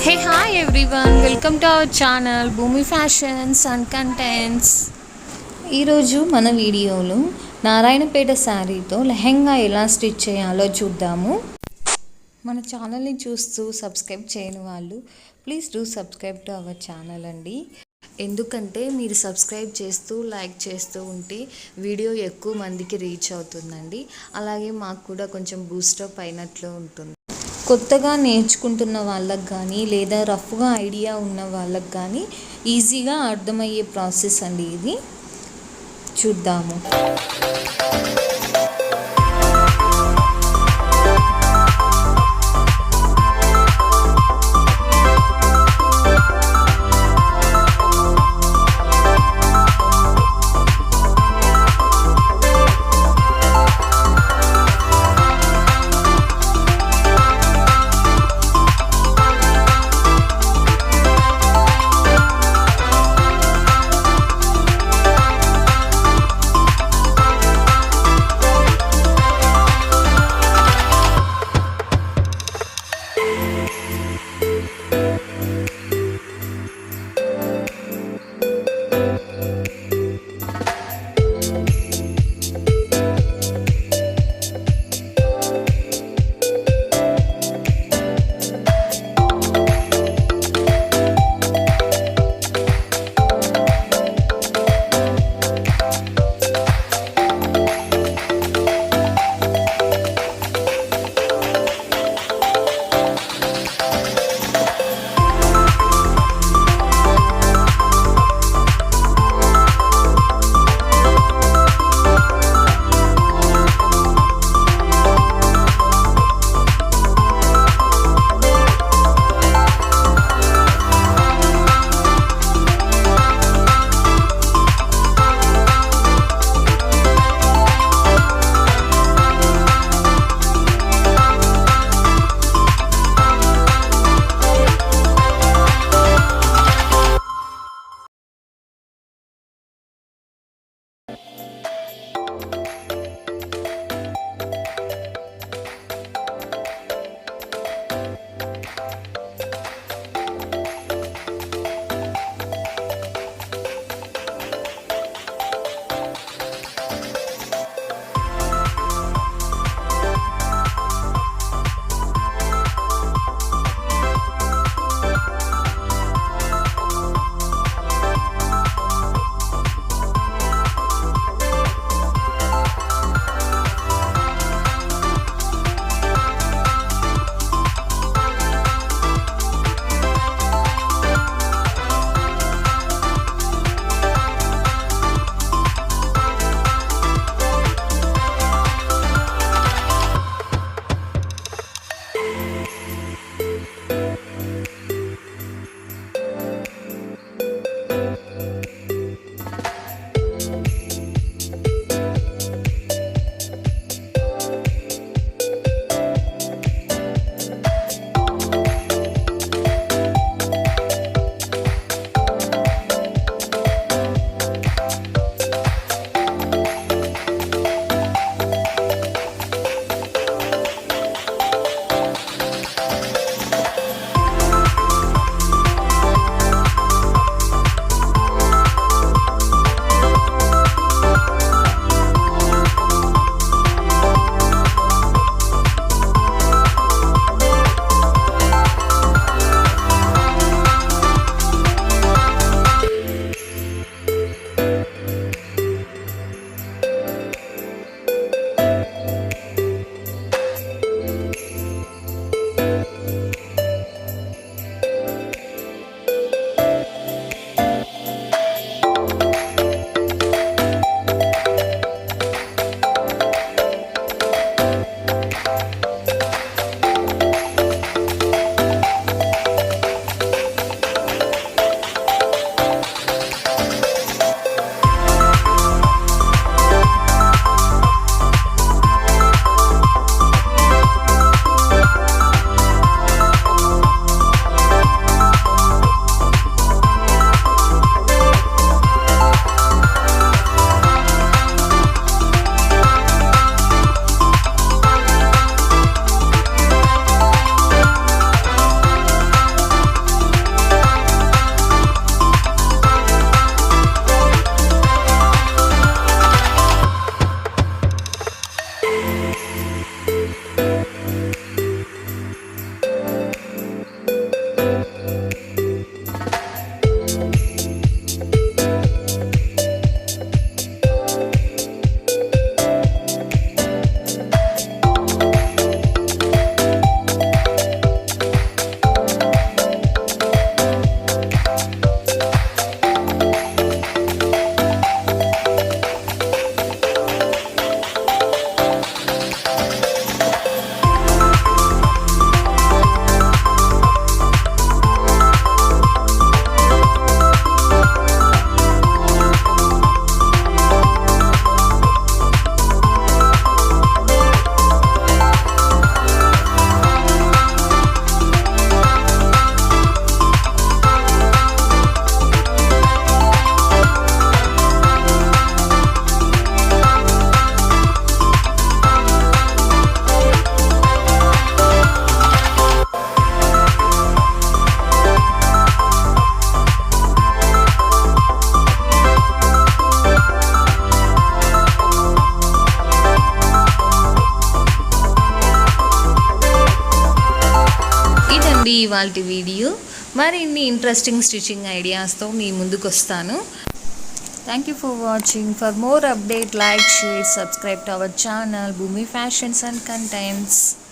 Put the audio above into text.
Hey, hi everyone, welcome to our channel Bhumi Fashions and Contents. ఈరోజు మన వీడియోలో నారాయణపేట శారీతో లెహంగా ఎలా స్టిచ్ చేయాలో చూద్దాము. మన ఛానల్ని చూస్తూ సబ్స్క్రైబ్ చేయని వాళ్ళు please do subscribe to our channel అండి. ఎందుకంటే మీరు సబ్స్క్రైబ్ చేస్తూ లైక్ చేస్తూ ఉంటే వీడియో ఎక్కువ మందికి రీచ్ అవుతుందండి. అలాగే మాకు కూడా కొంచెం బూస్టప్ అయినట్లు ఉంటుంది. కొత్తగా నేర్చుకుంటున్న వాళ్ళకి కానీ లేదా రఫ్గా ఐడియా ఉన్న వాళ్ళకి కానీ ఈజీగా అర్థమయ్యే ప్రాసెస్ అండి ఇది. చూద్దాము. ఇవాల్టి వీడియో. మరిన్ని ఇంట్రెస్టింగ్ స్టిచ్చింగ్ ఐడియాస్తో మీ ముందుకు వస్తాను. Thank you for watching. For more update, like, share, subscribe to our channel Bhumi Fashions and Contents.